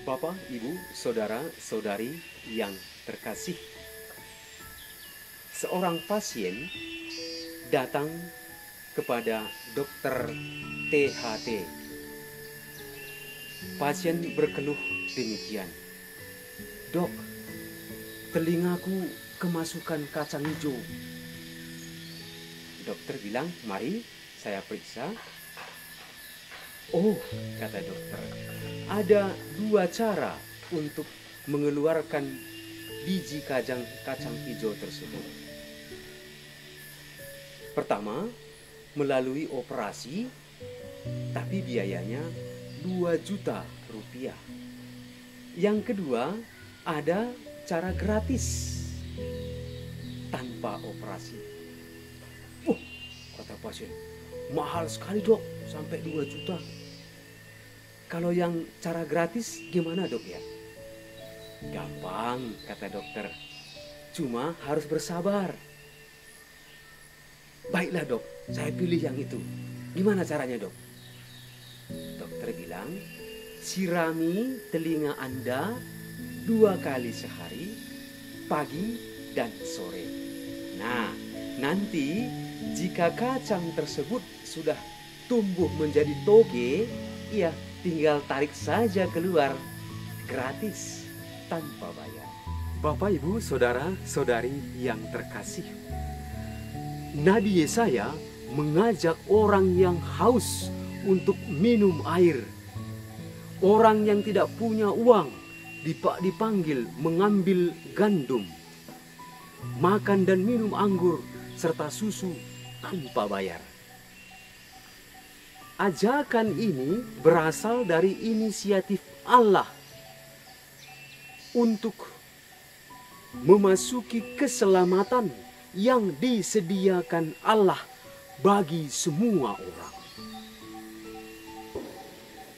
Bapak, Ibu, Saudara-saudari yang terkasih, seorang pasien datang kepada dokter THT. Pasien berkeluh demikian, "Dok, telingaku kemasukan kacang hijau." Dokter bilang, "Mari saya periksa." "Oh," kata dokter, "ada dua cara untuk mengeluarkan biji kacang hijau tersebut. Pertama, melalui operasi, tapi biayanya 2 juta rupiah. Yang kedua, ada cara gratis tanpa operasi." Kata pasien, "Mahal sekali dok, sampai 2 juta. Kalau yang cara gratis gimana dok ya?" "Gampang," kata dokter, "cuma harus bersabar." "Baiklah dok, saya pilih yang itu. Gimana caranya dok?" Dokter bilang, "Sirami telinga Anda 2 kali sehari, pagi dan sore. Nah, nanti jika kacang tersebut sudah tumbuh menjadi toge, ya tinggal tarik saja keluar, gratis, tanpa bayar." Bapak, Ibu, Saudara-saudari yang terkasih, Nabi Yesaya mengajak orang yang haus untuk minum air. Orang yang tidak punya uang dipanggil mengambil gandum, makan dan minum anggur serta susu tanpa bayar. Ajakan ini berasal dari inisiatif Allah untuk memasuki keselamatan yang disediakan Allah bagi semua orang.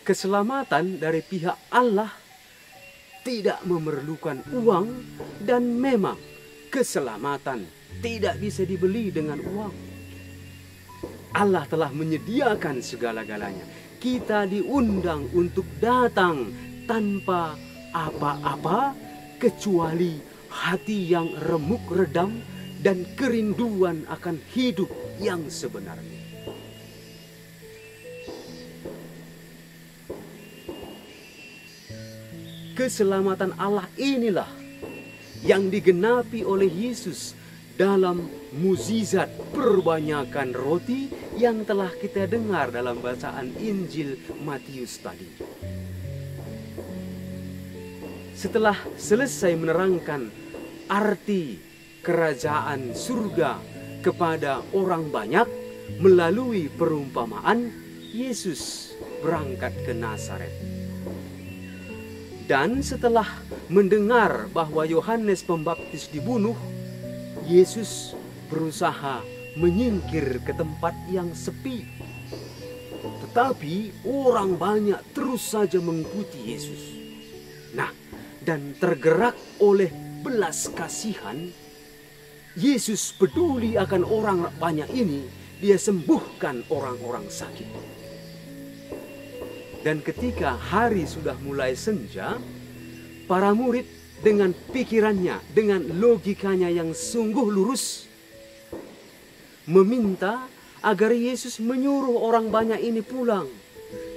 Keselamatan dari pihak Allah tidak memerlukan uang, dan memang keselamatan tidak bisa dibeli dengan uang. Allah telah menyediakan segala-galanya. Kita diundang untuk datang tanpa apa-apa kecuali hati yang remuk redam dan kerinduan akan hidup yang sebenarnya. Keselamatan Allah inilah yang digenapi oleh Yesus dalam mukjizat perbanyakan roti yang telah kita dengar dalam bacaan Injil Matius tadi. Setelah selesai menerangkan arti kerajaan surga kepada orang banyak melalui perumpamaan, Yesus berangkat ke Nazaret. Dan setelah mendengar bahwa Yohanes Pembaptis dibunuh, Yesus berusaha menyingkir ke tempat yang sepi. Tetapi orang banyak terus saja mengikuti Yesus. Nah, dan tergerak oleh belas kasihan, Yesus peduli akan orang banyak ini. Dia sembuhkan orang-orang sakit. Dan ketika hari sudah mulai senja, para murid dengan pikirannya, dengan logikanya yang sungguh lurus, meminta agar Yesus menyuruh orang banyak ini pulang.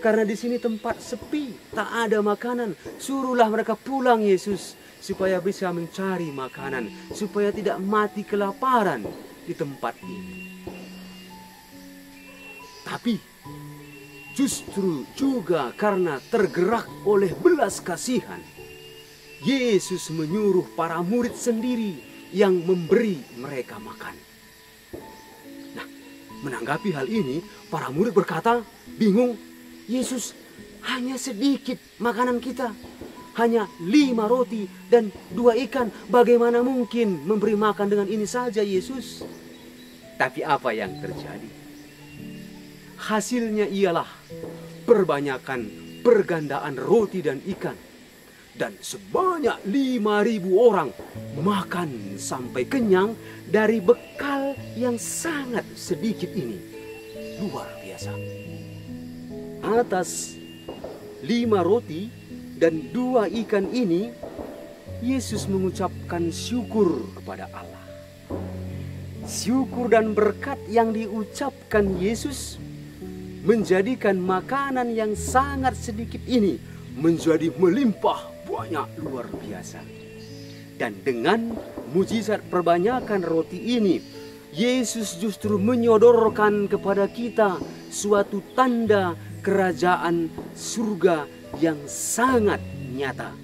Karena di sini tempat sepi, tak ada makanan. Suruhlah mereka pulang Yesus, supaya bisa mencari makanan, supaya tidak mati kelaparan di tempat ini. Tapi justru juga karena tergerak oleh belas kasihan, Yesus menyuruh para murid sendiri yang memberi mereka makan. Nah, menanggapi hal ini, para murid berkata, bingung, "Yesus, hanya sedikit makanan kita. Hanya 5 roti dan 2 ikan. Bagaimana mungkin memberi makan dengan ini saja, Yesus?" Tapi apa yang terjadi? Hasilnya ialah pergandaan roti dan ikan. Dan sebanyak 5.000 orang makan sampai kenyang dari bekal yang sangat sedikit ini. Luar biasa. Atas 5 roti dan 2 ikan ini, Yesus mengucapkan syukur kepada Allah. Syukur dan berkat yang diucapkan Yesus menjadikan makanan yang sangat sedikit ini menjadi melimpah banyak luar biasa. Dan dengan mujizat perbanyakan roti ini, Yesus justru menyodorkan kepada kita suatu tanda kerajaan surga yang sangat nyata.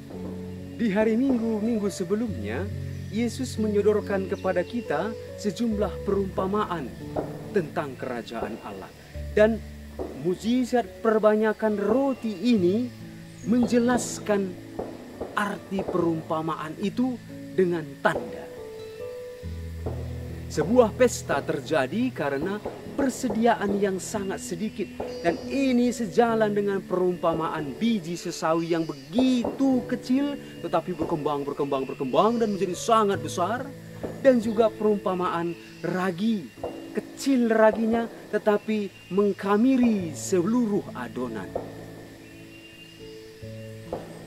Di hari Minggu sebelumnya, Yesus menyodorkan kepada kita sejumlah perumpamaan tentang kerajaan Allah. Dan mujizat perbanyakan roti ini menjelaskan arti perumpamaan itu dengan tanda. Sebuah pesta terjadi karena persediaan yang sangat sedikit, dan ini sejalan dengan perumpamaan biji sesawi yang begitu kecil tetapi berkembang dan menjadi sangat besar, dan juga perumpamaan ragi, kecil raginya tetapi mengkamiri seluruh adonan.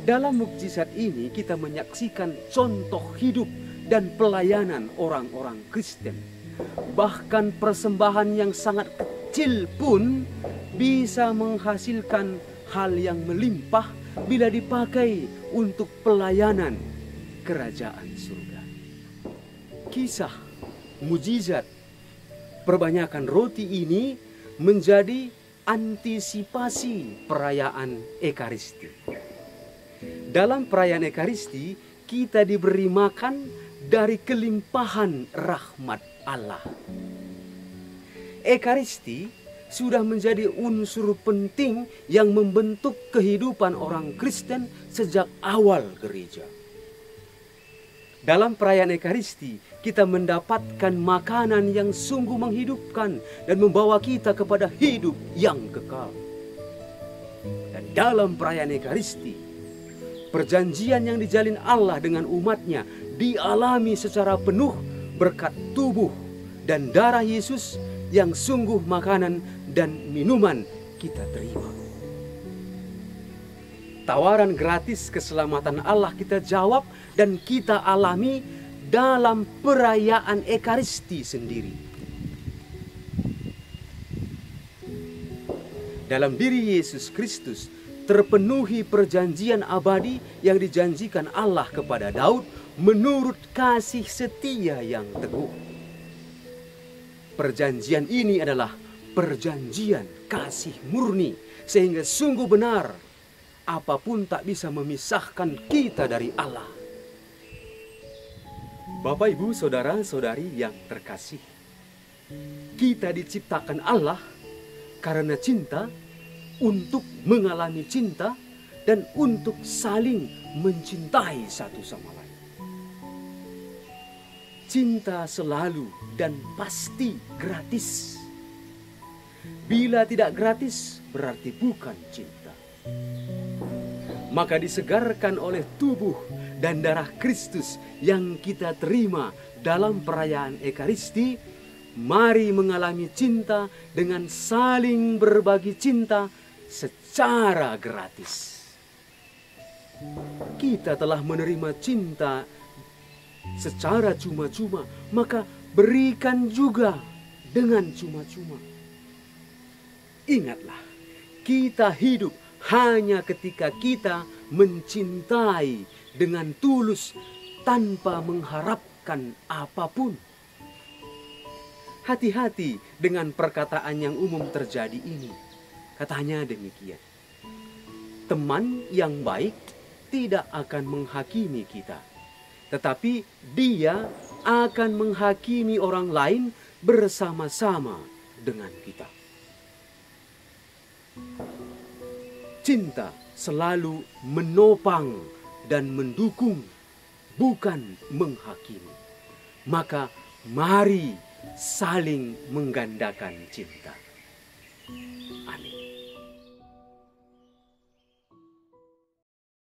Dalam mukjizat ini kita menyaksikan contoh hidup dan pelayanan orang-orang Kristen. Bahkan persembahan yang sangat kecil pun bisa menghasilkan hal yang melimpah bila dipakai untuk pelayanan kerajaan surga. Kisah mujizat perbanyakan roti ini menjadi antisipasi perayaan Ekaristi. Dalam perayaan Ekaristi, kita diberi makan dari kelimpahan rahmat Allah. Ekaristi sudah menjadi unsur penting yang membentuk kehidupan orang Kristen sejak awal gereja. Dalam perayaan Ekaristi, kita mendapatkan makanan yang sungguh menghidupkan dan membawa kita kepada hidup yang kekal. Dan dalam perayaan Ekaristi, perjanjian yang dijalin Allah dengan umatnya dialami secara penuh berkat tubuh dan darah Yesus yang sungguh makanan dan minuman kita terima. Tawaran gratis keselamatan Allah kita jawab dan kita alami dalam perayaan Ekaristi sendiri. Dalam diri Yesus Kristus terpenuhi perjanjian abadi yang dijanjikan Allah kepada Daud menurut kasih setia yang teguh. Perjanjian ini adalah perjanjian kasih murni, sehingga sungguh benar apapun tak bisa memisahkan kita dari Allah. Bapak, Ibu, saudara-saudari yang terkasih, kita diciptakan Allah karena cinta, untuk mengalami cinta, dan untuk saling mencintai satu sama lain. Cinta selalu dan pasti gratis. Bila tidak gratis, berarti bukan cinta. Maka disegarkan oleh tubuh dan darah Kristus yang kita terima dalam perayaan Ekaristi, mari mengalami cinta dengan saling berbagi cinta secara gratis. Kita telah menerima cinta secara cuma-cuma, maka berikan juga dengan cuma-cuma. Ingatlah, kita hidup hanya ketika kita mencintai dengan tulus tanpa mengharapkan apapun. Hati-hati dengan perkataan yang umum terjadi ini. Katanya demikian, teman yang baik tidak akan menghakimi kita, tetapi dia akan menghakimi orang lain bersama-sama dengan kita. Cinta selalu menopang dan mendukung, bukan menghakimi. Maka mari saling menggandakan cinta. Amin.